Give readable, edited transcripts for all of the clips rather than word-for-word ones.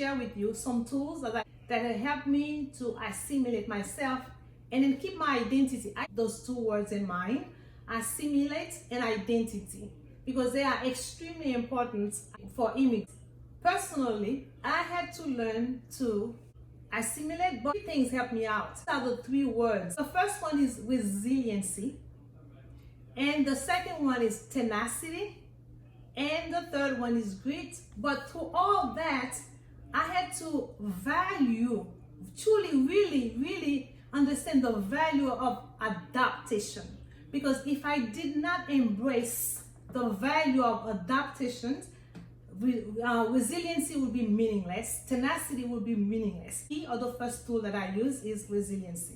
share with you some tools that have helped me to assimilate myself and then keep my identity. I have those two words in mind, assimilate and identity, because they are extremely important for immigrants. Personally, I had to learn to assimilate, but things help me out. These are the three words. The first one is resiliency, and the second one is tenacity, and the third one is grit. But through all that, I had to value, truly, really understand the value of adaptation. Because if I did not embrace the value of adaptation, resiliency would be meaningless, tenacity would be meaningless. The other first tool that I use is resiliency.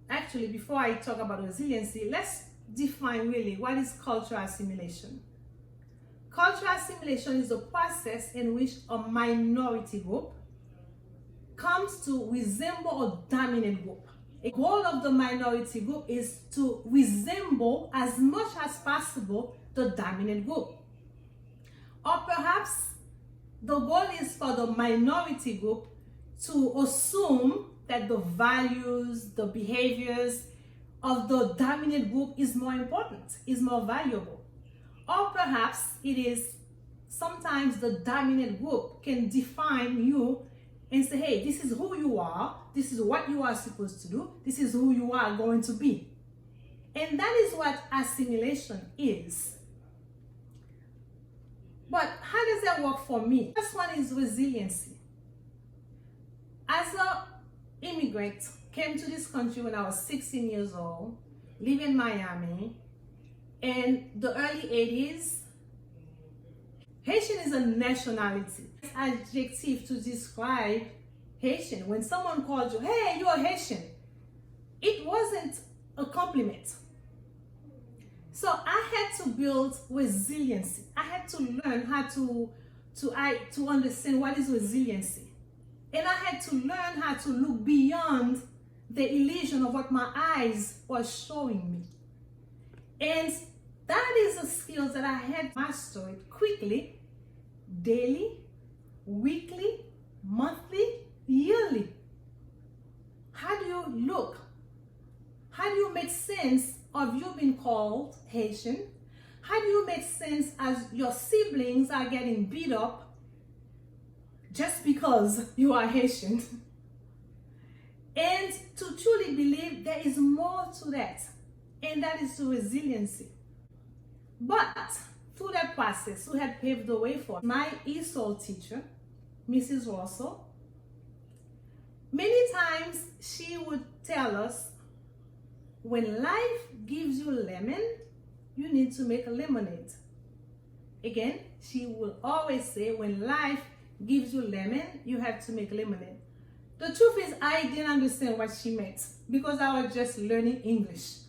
Actually, before I talk about resiliency, let's define really what is cultural assimilation. Cultural assimilation is a process in which a minority group comes to resemble a dominant group. A goal of the minority group is to resemble as much as possible the dominant group. Or perhaps the goal is for the minority group to assume that the values, the behaviors of the dominant group is more important, is more valuable. Or perhaps it is sometimes the dominant group can define you and say, hey, this is who you are, this is what you are supposed to do, this is who you are going to be. And that is what assimilation is. But how does that work for me? First one is resiliency. As an immigrant, came to this country when I was 16 years old, live in Miami, in the early 80s. Haitian is a nationality. It's an adjective to describe Haitian. When someone called you, hey, you're Haitian, it wasn't a compliment. So I had to build resiliency. I had to learn how to understand what is resiliency. And I had to learn how to look beyond the illusion of what my eyes were showing me. And that is a skill that I had mastered quickly, daily, weekly, monthly, yearly. How do you look? How do you make sense of you being called Haitian? How do you make sense as your siblings are getting beat up just because you are Haitian? And to truly believe there is more to that, and that is to resiliency. But through that process, who had paved the way for my ESOL teacher, Mrs. Russell, many times she would tell us, when life gives you lemon, you need to make a lemonade. Again, she will always say, when life gives you lemon, you have to make lemonade. The truth is, I didn't understand what she meant because I was just learning English.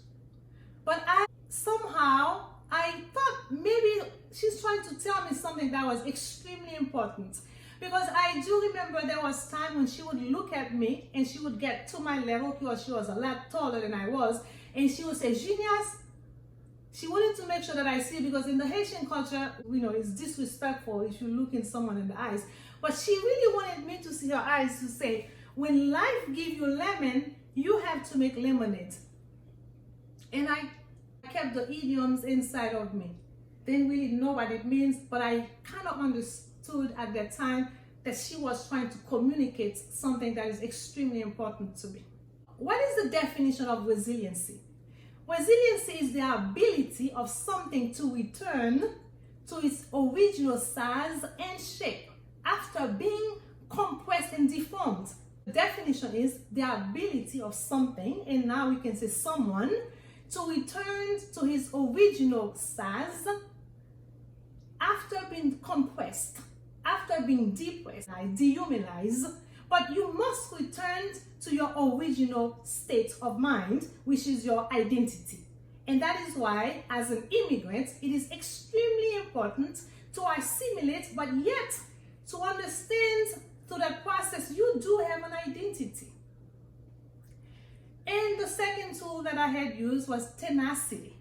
But somehow I thought maybe she's trying to tell me something that was extremely important. Because I do remember there was time when she would look at me and she would get to my level because she was a lot taller than I was, and she would say, Genius, she wanted to make sure that I see, because in the Haitian culture, it's disrespectful if you look in someone in the eyes. But she really wanted me to see her eyes to say, when life gives you lemon, you have to make lemonade. And I kept the idioms inside of me. Didn't really know what it means, but I kind of understood at that time that she was trying to communicate something that is extremely important to me. What is the definition of resiliency? Resiliency is the ability of something to return to its original size and shape after being compressed and deformed. The definition is the ability of something, and now we can say someone, to return to his original size after being compressed, after being depressed, dehumanized. But you must return to your original state of mind, which is your identity. And that is why, as an immigrant, it is extremely important to assimilate, but yet to understand through that process you do have an identity. And the second tool that I had used was tenacity.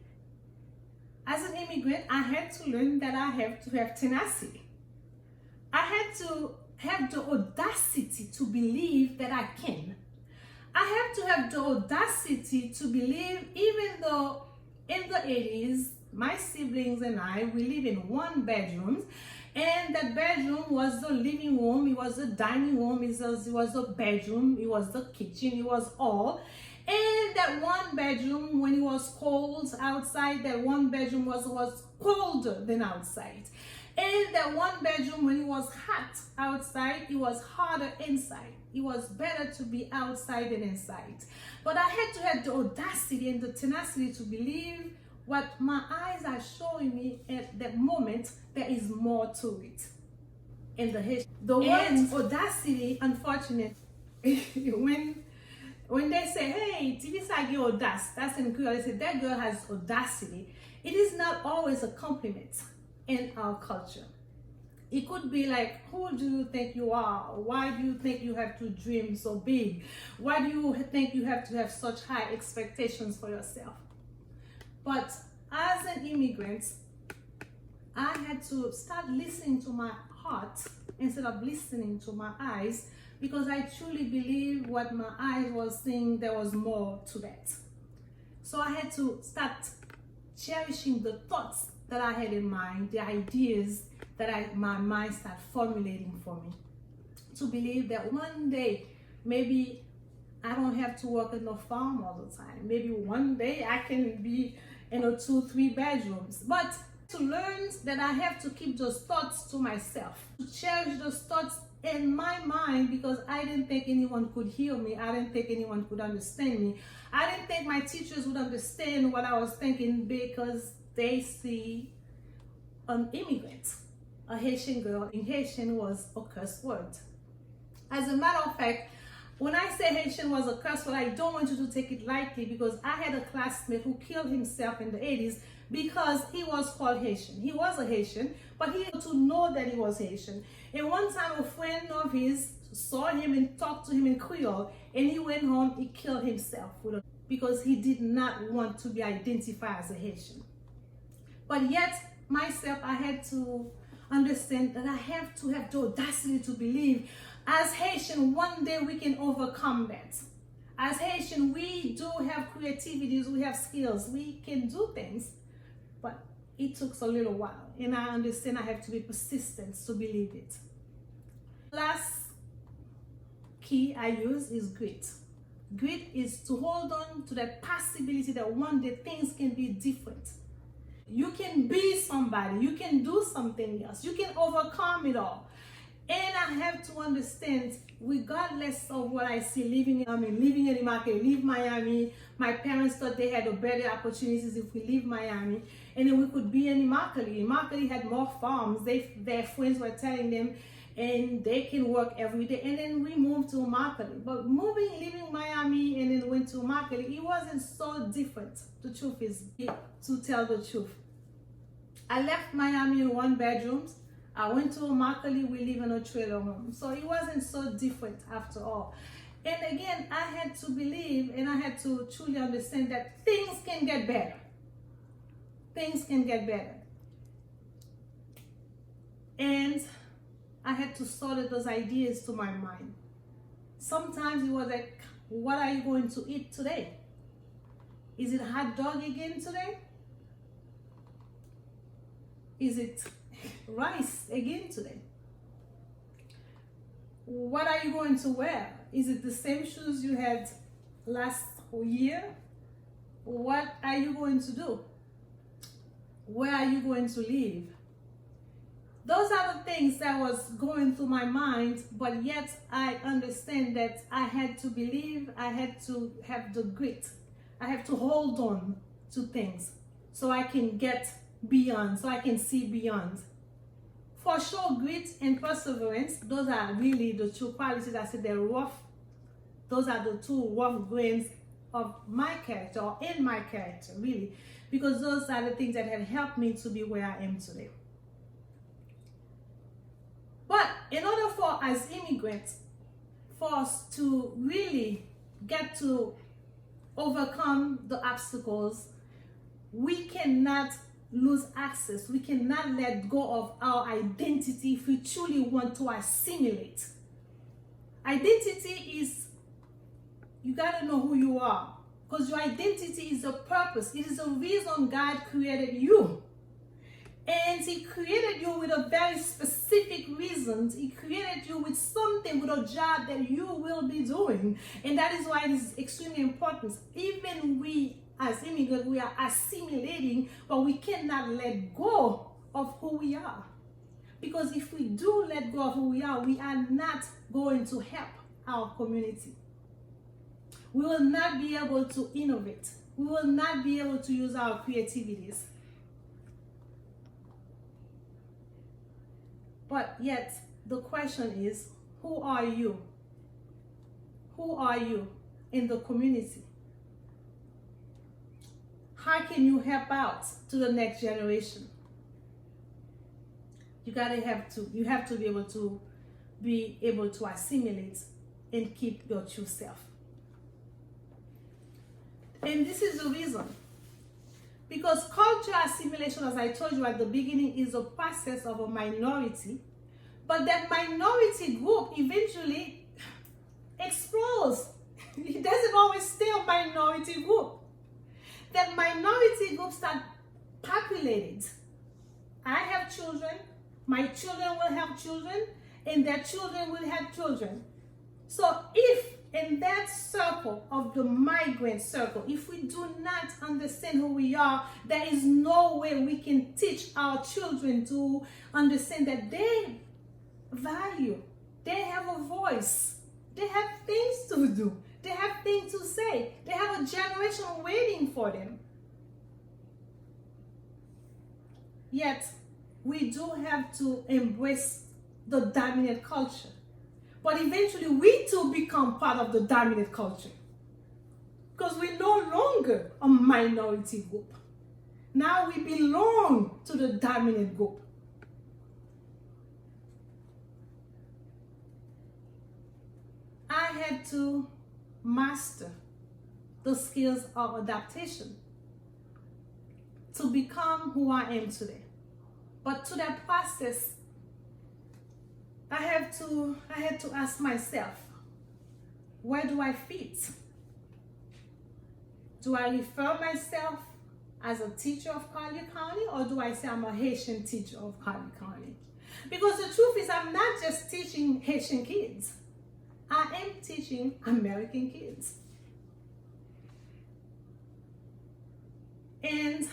As an immigrant, I had to learn that I have to have tenacity. I had to have the audacity to believe that I can. I have to have the audacity to believe, even though in the 80s, my siblings and I, we live in one bedroom, and that bedroom was the living room, it was the dining room, it was the bedroom, it was the kitchen, it was all. And that one bedroom, when it was cold outside, that one bedroom was colder than outside. And that one bedroom, when it was hot outside, it was hotter inside. It was better to be outside than inside. But I had to have the audacity and the tenacity to believe what my eyes are showing me at that moment. There is more to it. And the word audacity, unfortunately, when they say, hey, Tibisagi audace, that's in Creole, they say that girl has audacity. It is not always a compliment in our culture. It could be like, who do you think you are? Why do you think you have to dream so big? Why do you think you have to have such high expectations for yourself? But as an immigrant, I had to start listening to my heart instead of listening to my eyes, because I truly believe what my eyes was saying, there was more to that. So I had to start cherishing the thoughts that I had in mind, the ideas that my mind started formulating for me, to believe that one day maybe I don't have to work in the farm all the time. Maybe one day I can be in 2-3 bedrooms. But to learn that I have to keep those thoughts to myself, to cherish those thoughts in my mind, because I didn't think anyone could hear me. I didn't think anyone could understand me. I didn't think my teachers would understand what I was thinking, because they see an immigrant, a Haitian girl. In Haitian was a curse word. As a matter of fact, when I say Haitian was a curse word, I don't want you to take it lightly, because I had a classmate who killed himself in the 80s because he was called Haitian. He was a Haitian, but he had to know that he was Haitian. And one time a friend of his saw him and talked to him in Creole, and he went home, he killed himself because he did not want to be identified as a Haitian. But yet, myself, I had to understand that I have to have the audacity to believe, as Haitian, one day we can overcome that. As Haitian, we do have creativities, we have skills, we can do things, but it took a little while, and I understand I have to be persistent to believe it. Last key I use is grit. Grit is to hold on to that possibility that one day things can be different. You can be somebody, you can do something else, you can overcome it all. And I have to understand, regardless of what I see, living in Immigrants, leave Miami. My parents thought they had better opportunities if we leave Miami, and then we could be in Immigrants. Immigrants had more farms. Their friends were telling them, and they can work every day. And then we moved to Immigrants. But leaving Miami and then went to Immigrants, it wasn't so different. The truth is, to tell the truth, I left Miami in 1 bedroom. I went to Immigrants, we live in a trailer home. So it wasn't so different after all. And again, I had to believe, and I had to truly understand that things can get better. Things can get better. And I had to sort those ideas to my mind. Sometimes it was like, what are you going to eat today? Is it hot dog again today? Is it rice again today? What are you going to wear? Is it the same shoes you had last year? What are you going to do? Where are you going to live? Those are the things that was going through my mind, but yet I understand that I had to believe, I had to have the grit. I have to hold on to things so I can get beyond, so I can see beyond. For sure, grit and perseverance, those are really the two qualities. I said they're rough. Those are the two rough grains of my character, or in my character, really, because those are the things that have helped me to be where I am today. But in order for, as immigrants, for us to really get to overcome the obstacles, we cannot lose access. We cannot let go of our identity if we truly want to assimilate. Identity is, you got to know who you are, because your identity is a purpose. It is a reason God created you. And he created you with a very specific reason. He created you with something, with a job that you will be doing. And that is why it is extremely important. Even we as immigrants, we are assimilating, but we cannot let go of who we are. Because if we do let go of who we are not going to help our community. We will not be able to innovate. We will not be able to use our creativities. But yet, the question is, who are you? Who are you in the community? How can you help out to the next generation? You have to be able to assimilate and keep your true self. And this is the reason. Because cultural assimilation, as I told you at the beginning, is a process of a minority. But that minority group eventually explodes. It doesn't always stay a minority group. That minority group start populated. I have children, my children will have children, and their children will have children. So if in that circle of the migrant circle, if we do not understand who we are, there is no way we can teach our children to understand that they value, they have a voice, they have things to do, they have things to say, they have a generation waiting for them. Yet, we do have to embrace the dominant culture. But eventually, we too become part of the dominant culture. Because we're no longer a minority group. Now we belong to the dominant group. I had to master the skills of adaptation to become who I am today. But to that process, I had to ask myself, where do I fit? Do I refer myself as a teacher of Collier County, or do I say I'm a Haitian teacher of Collier County? Because the truth is, I'm not just teaching Haitian kids. I am teaching American kids. And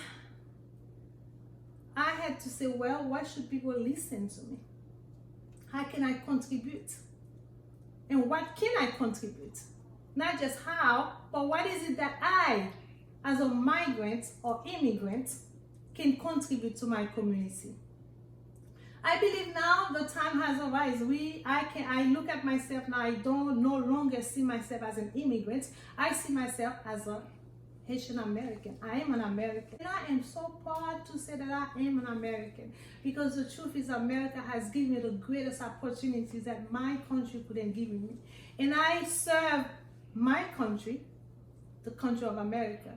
I had to say, well, why should people listen to me? How can I contribute? And what can I contribute? Not just how, but what is it that I, as a migrant or immigrant, can contribute to my community? I believe now the time has arrived. I look at myself now, I don't no longer see myself as an immigrant. I see myself as a Haitian American. I am an American. And I am so proud to say that I am an American, because the truth is, America has given me the greatest opportunities that my country couldn't give me. And I serve my country, the country of America,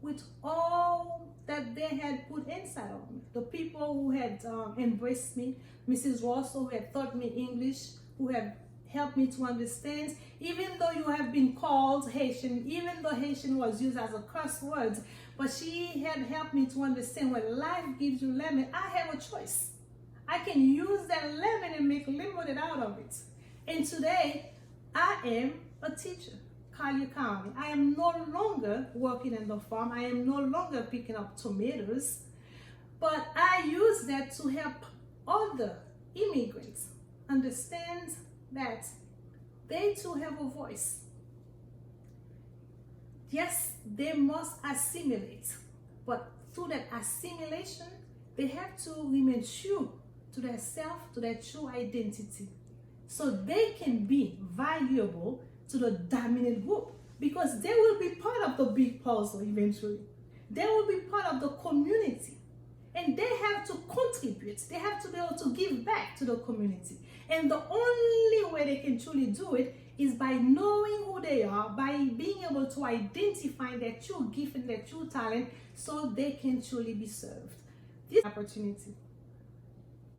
with all that they had put inside of me. The people who had embraced me, Mrs. Russell, who had taught me English, who had helped me to understand, even though you have been called Haitian, even though Haitian was used as a curse word, but she had helped me to understand when life gives you lemon, I have a choice. I can use that lemon and make lemonade out of it. And today, I am a teacher, Collier County. I am no longer working in the farm. I am no longer picking up tomatoes, but I use that to help other immigrants understand that they too have a voice. Yes, they must assimilate, but through that assimilation, they have to remain true to their self, to their true identity, so they can be valuable to the dominant group, because they will be part of the big puzzle eventually. They will be part of the community, and they have to contribute. They have to be able to give back to the community. And the only way they can truly do it is by knowing who they are, by being able to identify their true gift and their true talent, so they can truly be served. this opportunity.